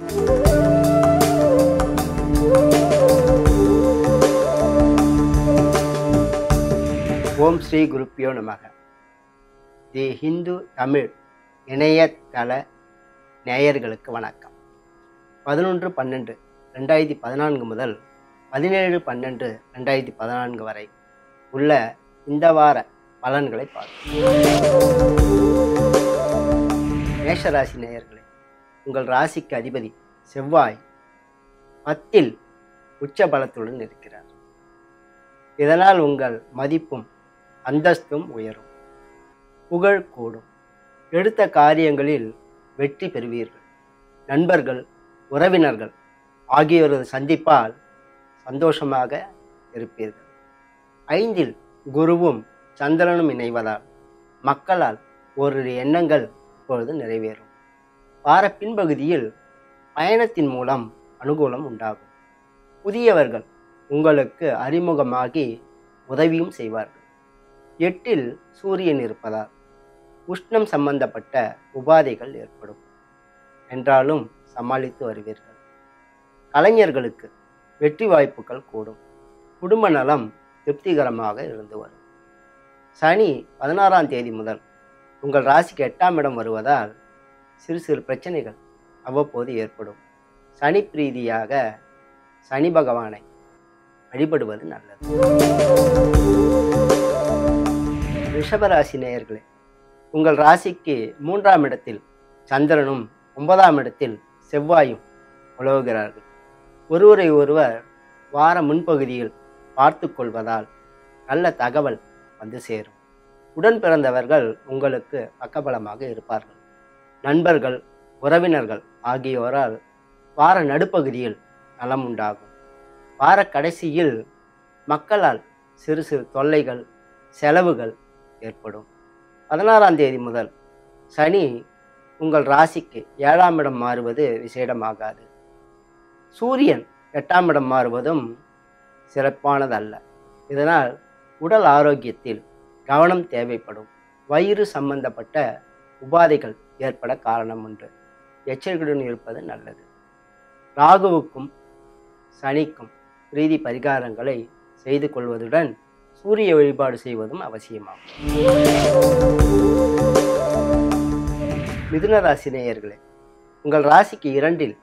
ஓம் ஸ்ரீ குருப்பியோ நமக. தி ஹிந்து தமிழ் இணையதள நேயர்களுக்கு வணக்கம். 11/12/2014 முதல் 17/12/2014 வரை உள்ள இந்த வார பலன்களை பார்ப்போம். மேஷராசி நேயர்களே, உங்கள் ராசிக்கு அதிபதி செவ்வாய் 10ல் உச்ச பலத்துடன் இருக்கிறார். இதனால் உங்கள் மதிப்பும் அந்தஸ்தும் உயரும், புகழ் கூடும், எடுத்த காரியங்களில் வெற்றி பெறுவீர்கள். நண்பர்கள், உறவினர்கள் ஆகியோரது சந்திப்பால் சந்தோஷமாக இருப்பீர்கள். 5ல் குருவும் சந்திரனும் இணைவதால் மக்களால் ஓரிரு எண்ணங்கள் இப்பொழுது நிறைவேறும். வார பின்பகுதியில் பயணத்தின் மூலம் அனுகூலம் உண்டாகும். புதியவர்கள் உங்களுக்கு அறிமுகமாகி உதவியும் செய்வார்கள். 8ல் சூரியன் இருப்பதால் உஷ்ணம் சம்பந்தப்பட்ட உபாதைகள் ஏற்படும் என்றாலும் சமாளித்து வருவீர்கள். கலைஞர்களுக்கு வெற்றி வாய்ப்புகள் கூடும். குடும்ப நலம் திருப்திகரமாக இருந்து வரும். சனி 16ஆம் தேதி முதல் உங்கள் ராசிக்கு 8ஆம் இடம் வருவதால் சிறு சிறு பிரச்சனைகள் அவ்வப்போது ஏற்படும். சனி பிரீதியாக சனி பகவானை வழிபடுவது நல்லது. ரிஷபராசி நேயர்களே, உங்கள் ராசிக்கு 3ஆம் இடத்தில் சந்திரனும் 9ஆம் இடத்தில் செவ்வாயும் உலவுகிறார்கள். ஒருவரை ஒருவர் வார முன்பகுதியில் பார்த்து கொள்வதால் நல்ல தகவல் வந்து சேரும். உடன் பிறந்தவர்கள் உங்களுக்கு பக்கபலமாக இருப்பார்கள். நண்பர்கள், உறவினர்கள் ஆகியோரால் வார நடுப்பகுதியில் நலம் உண்டாகும். வார கடைசியில் மக்களால் சிறு சிறு தொல்லைகள், செலவுகள் ஏற்படும். 16ஆம் தேதி முதல் சனி உங்கள் ராசிக்கு 7ஆம் இடம் மாறுவது விசேடமாகாது. சூரியன் 8ஆம் இடம் மாறுவதும் சிறப்பானதல்ல. இதனால் உடல் ஆரோக்கியத்தில் கவனம் தேவைப்படும். வயிறு சம்பந்தப்பட்ட உபாதைகள் ஏற்பட காரணம் உண்டு. எச்சரிக்கையுடன் இருப்பது நல்லது. ராகுவுக்கும் சனிக்கும் பிரீதி பரிகாரங்களை செய்து கொள்வதுடன் சூரிய வழிபாடு செய்வதும் அவசியமாகும். மிதுன ராசி நேயர்களே, உங்கள் ராசிக்கு 2ல்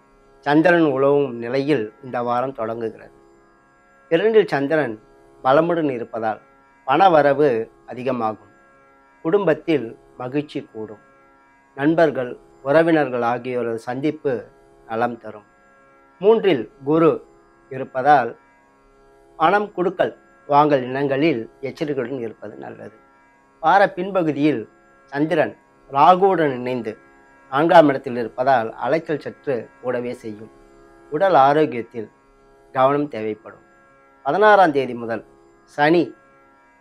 சந்திரன் உலவும் நிலையில் இந்த வாரம் தொடங்குகிறது. 2ல் சந்திரன் பலமுடன் இருப்பதால் பண வரவு அதிகமாகும். குடும்பத்தில் மகிழ்ச்சி கூடும். நண்பர்கள், உறவினர்கள் ஆகியோரது சந்திப்பு நலம் தரும். 3ல் குரு இருப்பதால் பணம் கொடுக்கல் வாங்கல் இனங்களில் எச்சரிக்கையுடன் இருப்பது நல்லது. வார பின்பகுதியில் சந்திரன் ராகுவுடன் இணைந்து 4ஆம் இடத்தில் இருப்பதால் அலைச்சல் சற்று கூடவே செய்யும். உடல் ஆரோக்கியத்தில் கவனம் தேவைப்படும். 16ஆம் தேதி முதல் சனி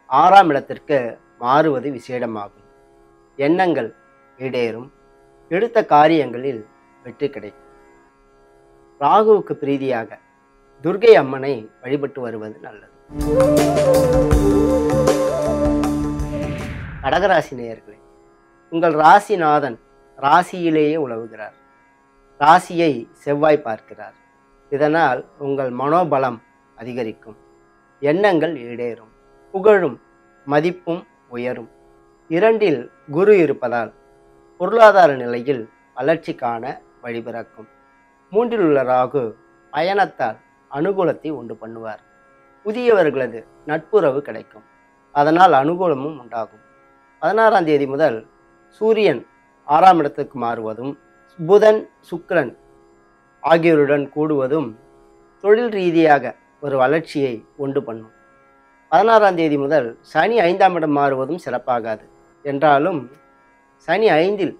6ஆம் இடத்திற்கு மாறுவது விசேடமாகும். எண்ணங்கள் ஈடேறும். எடுத்த காரியங்களில் வெற்றி கிடைக்கும். ராகுவுக்கு பிரீதியாக துர்க்கை அம்மனை வழிபட்டு வருவது நல்லது. கடகராசி நேயர்களே, உங்கள் ராசிநாதன் ராசியிலேயே உலவுகிறார். ராசியை செவ்வாய் பார்க்கிறார். இதனால் உங்கள் மனோபலம் அதிகரிக்கும். எண்ணங்கள் ஈடேறும். புகழும் மதிப்பும் உயரும். 2ல் குரு இருப்பதால் பொருளாதார நிலையில் வளர்ச்சி காண வழிபிறக்கும். 3ல் உள்ள ராகு பயணத்தால் அனுகூலத்தை உண்டு பண்ணுவார். புதியவர்களது நட்புறவு கிடைக்கும். அதனால் அனுகூலமும் உண்டாகும். 16ஆம் தேதி முதல் சூரியன் 6ஆம் இடத்துக்கு மாறுவதும் புதன், சுக்கிரன் ஆகியோருடன் கூடுவதும் தொழில் ரீதியாக ஒரு வளர்ச்சியை உண்டு பண்ணும். 16ஆம் தேதி முதல் சனி 5ஆம் இடம் மாறுவதும் சிறப்பாகாது. என்றாலும் சனி 5ல்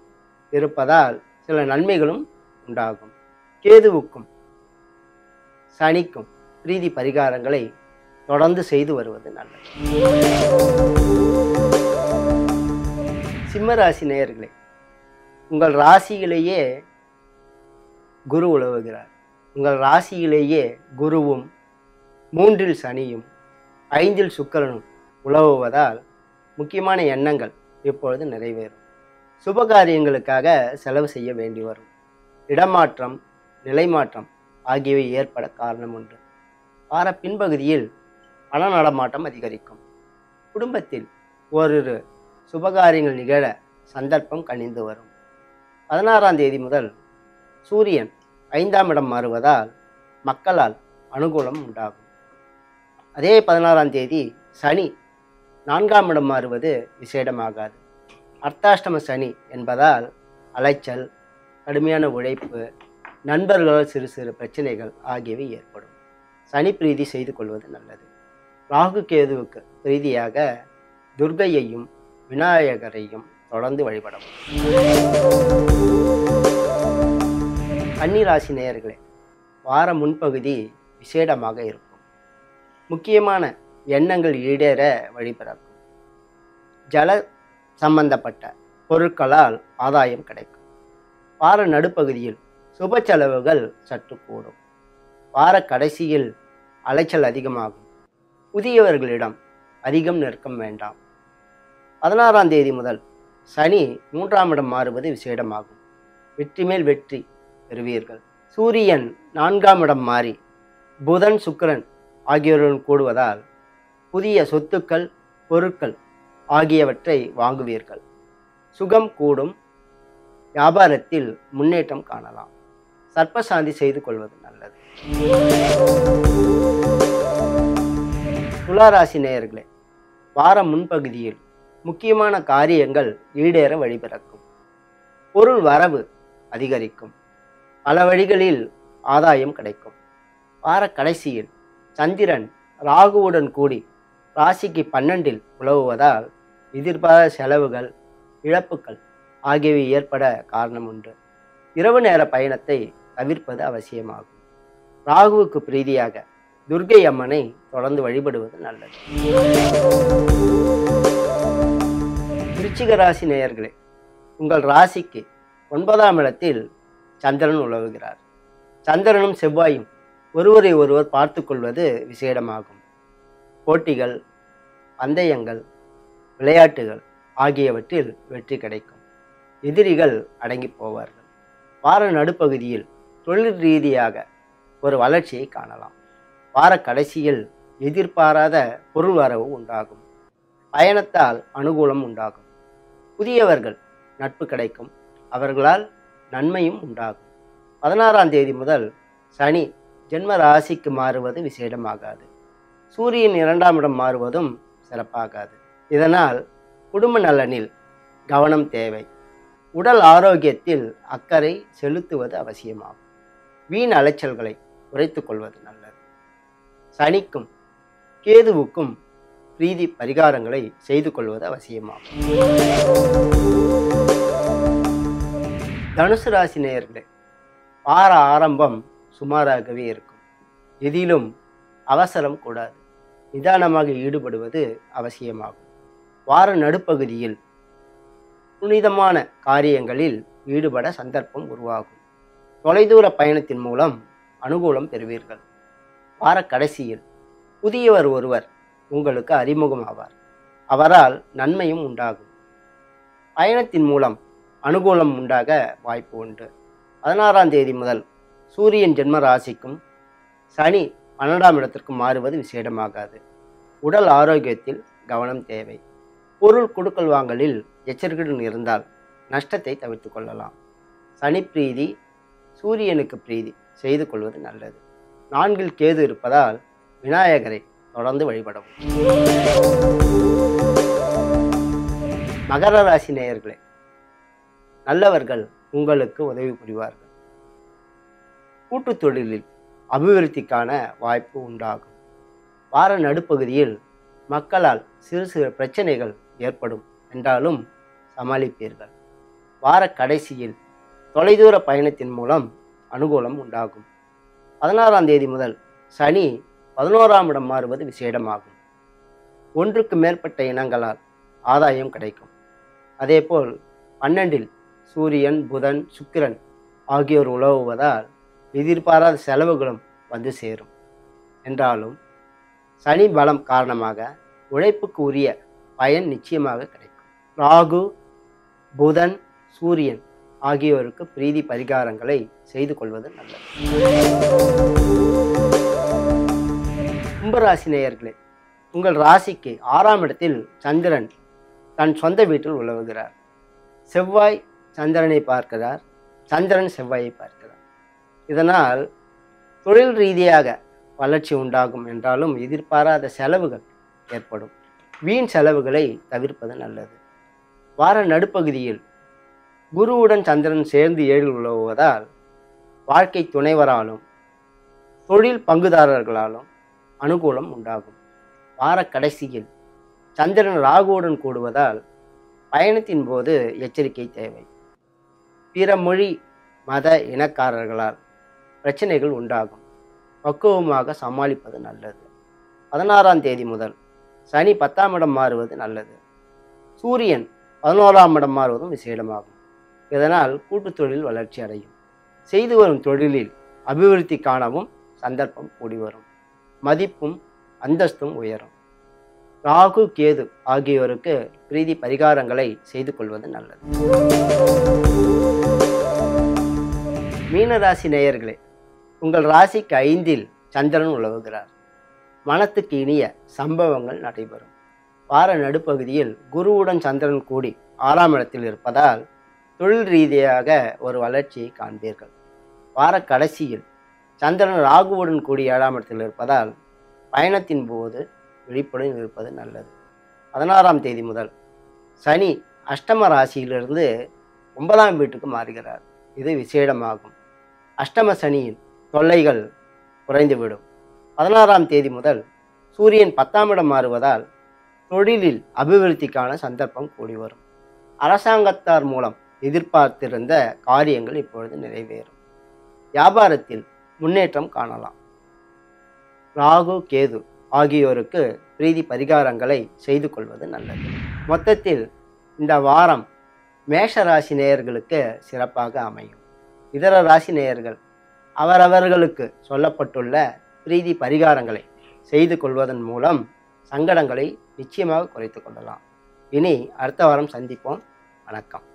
இருப்பதால் சில நன்மைகளும் உண்டாகும். கேதுவுக்கும் சனிக்கும் பிரீதி பரிகாரங்களை தொடர்ந்து செய்து வருவது நல்லது. சிம்மராசி நேயர்களே, உங்கள் ராசியிலேயே குரு உலவுகிறார். உங்கள் ராசியிலேயே குருவும் 3ல் சனியும் 5ல் சுக்கிரனும் உலவுவதால் முக்கியமான எண்ணங்கள் இப்பொழுது நிறைவேறும். சுபகாரியங்களுக்காக செலவு செய்ய வேண்டி வரும். இடமாற்றம், நிலைமாற்றம் ஆகியவை ஏற்பட காரணம் உண்டு. வார பின்பகுதியில் பண நடமாட்டம் அதிகரிக்கும். குடும்பத்தில் ஓரிரு சுபகாரியங்கள் நிகழ சந்தர்ப்பம் கனிந்து வரும். 16ஆம் தேதி முதல் சூரியன் 5ஆம் இடம் மாறுவதால் மக்களால் அனுகூலம் உண்டாகும். அதே 16ஆம் தேதி சனி 4ஆம் இடம் மாறுவது விசேடமாகாது. அர்த்தாஷ்டம சனி என்பதால் அலைச்சல், கடுமையான உழைப்பு, நண்பர்களால் சிறு சிறு பிரச்சனைகள் ஆகியவை ஏற்படும். சனி பிரீதி செய்து கொள்வது நல்லது. ராகு கேதுவுக்கு பிரீதியாக துர்க்கையையும் விநாயகரையும் தொடர்ந்து வழிபடவும். கன்னிராசி நேயர்களே, வார முன்பகுதி விசேடமாக இருக்கும். முக்கியமான எண்ணங்கள் ஈடேற வழிபிறக்கும். ஜல சம்பந்தப்பட்ட பொருட்களால் ஆதாயம் கிடைக்கும். வார நடுப்பகுதியில் சுப செலவுகள் சற்று கூடும். வார கடைசியில் அலைச்சல் அதிகமாகும். புதியவர்களிடம் அதிகம் நெருக்கம் வேண்டாம். 16ஆம் தேதி முதல் சனி 3ஆம் இடம் மாறுவது விசேடமாகும். வெற்றி மேல் வெற்றி பெறுவீர்கள். சூரியன் 4ஆம் இடம் மாறி புதன், சுக்கிரன் ஆகியோருடன் கூடுவதால் புதிய சொத்துக்கள், பொருட்கள் ஆகியவற்றை வாங்குவீர்கள். சுகம் கூடும். வியாபாரத்தில் முன்னேற்றம் காணலாம். சர்ப்பசாந்தி செய்து கொள்வது நல்லது. துளாராசி நேயர்களே, வார முன்பகுதியில் முக்கியமான காரியங்கள் ஈடேற வழிபிறக்கும். பொருள் வரவு அதிகரிக்கும். பல வழிகளில் ஆதாயம் கிடைக்கும். வார கடைசியில் சந்திரன் ராகுவுடன் கூடி ராசிக்கு 12இல் உலவுவதால் எதிர்பாராத செலவுகள், இழப்புகள் ஆகியவை ஏற்பட காரணம் உண்டு. இரவு நேர பயணத்தை தவிர்ப்பது அவசியமாகும். ராகுவுக்கு பிரீதியாக துர்க்கை அம்மனை தொடர்ந்து வழிபடுவது நல்லது. விருச்சிக ராசி நேயர்களே, உங்கள் ராசிக்கு 9ஆம் இடத்தில் சந்திரன் உலவுகிறார். சந்திரனும் செவ்வாயும் ஒருவரை ஒருவர் பார்த்து கொள்வது விசேடமாகும். போட்டிகள், பந்தயங்கள், விளையாட்டுகள் ஆகியவற்றில் வெற்றி கிடைக்கும். எதிரிகள் அடங்கி போவார்கள். வார நடுப்பகுதியில் தொழில் ரீதியாக ஒரு வளர்ச்சியை காணலாம். வார கடைசியில் எதிர்பாராத பொருள் வரவு உண்டாகும். பயணத்தால் அனுகூலம் உண்டாகும். புதியவர்கள் நட்பு கிடைக்கும். அவர்களால் நன்மையும் உண்டாகும். 16ஆம் தேதி முதல் சனி ஜென்ம ராசிக்கு மாறுவது விசேடமாகாது. சூரியன் 2ஆம் இடம் மாறுவதும் சிறப்பாகாது. இதனால் குடும்ப நலனில் கவனம் தேவை. உடல் ஆரோக்கியத்தில் அக்கறை செலுத்துவது அவசியமாகும். வீண் அலைச்சல்களை குறைத்து கொள்வது நல்லது. சனிக்கும் கேதுவுக்கும் பிரீதி பரிகாரங்களை செய்து கொள்வது அவசியமாகும். தனுசு ராசி நேயர்களே, வார ஆரம்பம் சுமாராகவே இருக்கும். எதிலும் அவசரம் கூடாது. நிதானமாக ஈடுபடுவது அவசியமாகும். வார நடுப்பகுதியில் புனிதமான காரியங்களில் ஈடுபட சந்தர்ப்பம் உருவாகும். தொலைதூர பயணத்தின் மூலம் அனுகூலம் பெறுவீர்கள். வார கடைசியில் புதியவர் ஒருவர் உங்களுக்கு அறிமுகமாவார். அவரால் நன்மையும் உண்டாகும். பயணத்தின் மூலம் அனுகூலம் உண்டாக வாய்ப்பு உண்டு. 16ஆம் தேதி முதல் சூரியன் ஜென்ம ராசிக்கும் சனி 12ஆம் இடத்திற்கும் மாறுவது விசேடமாகாது. உடல் ஆரோக்கியத்தில் கவனம் தேவை. பொருள் கொடுக்கல் வாங்கலில் எச்சரிக்கையுடன் இருந்தால் நஷ்டத்தை தவிர்த்து கொள்ளலாம். சனி பிரீதி, சூரியனுக்கு பிரீதி செய்து கொள்வது நல்லது. 4இல் கேது இருப்பதால் விநாயகரை தொடர்ந்து வழிபடவும். மகர ராசி நேயர்களே, நல்லவர்கள் உங்களுக்கு உதவி புரிவார்கள். கூட்டுத் தொழிலில் அபிவிருத்திக்கான வாய்ப்பு உண்டாகும். வார நடுப்பகுதியில் மக்களால் சிறு சிறு பிரச்சனைகள் ஏற்படும் என்றாலும் சமாளிப்பீர்கள். வார கடைசியில் தொலைதூர பயணத்தின் மூலம் அனுகூலம் உண்டாகும். 16ஆம் தேதி முதல் சனி 11ஆம் இடம் மாறுவது விசேடமாகும். ஒன்றுக்கு மேற்பட்ட இனங்களால் ஆதாயம் கிடைக்கும். அதேபோல் 12இல் சூரியன், புதன், சுக்கிரன் ஆகியோர் உலவுவதால் எதிர்பாராத செலவுகளும் வந்து சேரும். என்றாலும் சனி பலம் காரணமாக உழைப்புக்கு உரிய பயன் நிச்சயமாக கிடைக்கும். ராகு, புதன், சூரியன் ஆகியோருக்கு பிரீதி பரிகாரங்களை செய்து கொள்வது நல்லது. கும்பராசி நேயர்களே, உங்கள் ராசிக்கு 6ஆம் இடத்தில் சந்திரன் தன் சொந்த வீட்டில் உலவுகிறார். செவ்வாய் சந்திரனை பார்க்கிறார், சந்திரன் செவ்வாயை பார்க்கிறார். இதனால் தொழில் ரீதியாக வளர்ச்சி உண்டாகும் என்றாலும் எதிர்பாராத செலவுகள் ஏற்படும். வீண் செலவுகளை தவிர்ப்பது நல்லது. வார நடுப்பகுதியில் குருவுடன் சந்திரன் சேர்ந்து 7இல் உலவுவதால் வாழ்க்கை துணைவராலும் தொழில் பங்குதாரர்களாலும் அனுகூலம் உண்டாகும். வார கடைசியில் சந்திரன் ராகுவுடன் கூடுவதால் பயணத்தின் போது எச்சரிக்கை தேவை. பிற மொழி மத இனக்காரர்களால் பிரச்சனைகள் உண்டாகும். பக்குவமாக சமாளிப்பது நல்லது. 16ஆம் தேதி முதல் சனி 10ஆம் இடம் மாறுவது நல்லது. சூரியன் 11ஆம் இடம் மாறுவதும் விசேடமாகும். இதனால் கூட்டுத் தொழில் வளர்ச்சி அடையும். செய்து வரும் தொழிலில் அபிவிருத்தி காணவும் சந்தர்ப்பம் கூடி வரும். மதிப்பும் அந்தஸ்தும் உயரும். ராகு கேது ஆகியோருக்கு பிரீதி பரிகாரங்களை செய்து கொள்வது நல்லது. மீனராசி நேயர்களே, உங்கள் ராசிக்கு 5இல் சந்திரன் உலவுகிறார். மனத்துக்கு இனிய சம்பவங்கள் நடைபெறும். வார நடுப்பகுதியில் குருவுடன் சந்திரன் கூடி 6ஆம் இடத்தில் இருப்பதால் தொழில் ரீதியாக ஒரு வளர்ச்சியை காண்பீர்கள். வார கடைசியில் சந்திரன் ராகுவுடன் கூடி 7ஆம் இடத்தில் இருப்பதால் பயணத்தின் போது விழிப்புடன் இருப்பது நல்லது. 16ஆம் தேதி முதல் சனி அஷ்டம ராசியிலிருந்து 9ஆம் வீட்டுக்கு மாறுகிறார். இது விசேடமாகும். அஷ்டம சனியின் தொல்லைகள் குறைந்துவிடும். 16ஆம் தேதி முதல் சூரியன் 10ஆம் இடம் மாறுவதால் தொழிலில் அபிவிருத்திக்கான சந்தர்ப்பம் கூடி வரும். அரசாங்கத்தார் மூலம் எதிர்பார்த்திருந்த காரியங்கள் இப்பொழுது நிறைவேறும். வியாபாரத்தில் முன்னேற்றம் காணலாம். ராகு கேது ஆகியோருக்கு பிரீதி பரிகாரங்களை செய்து கொள்வது நல்லது. மொத்தத்தில் இந்த வாரம் மேஷ ராசி நேயர்களுக்கு சிறப்பாக அமையும். இதர ராசி நேயர்கள் அவரவர்களுக்கு சொல்லப்பட்டுள்ள பிரீதி பரிகாரங்களை செய்து கொள்வதன் மூலம் சங்கடங்களை நிச்சயமாக குறைத்து கொள்ளலாம். இனி அடுத்த வாரம் சந்திப்போம். வணக்கம்.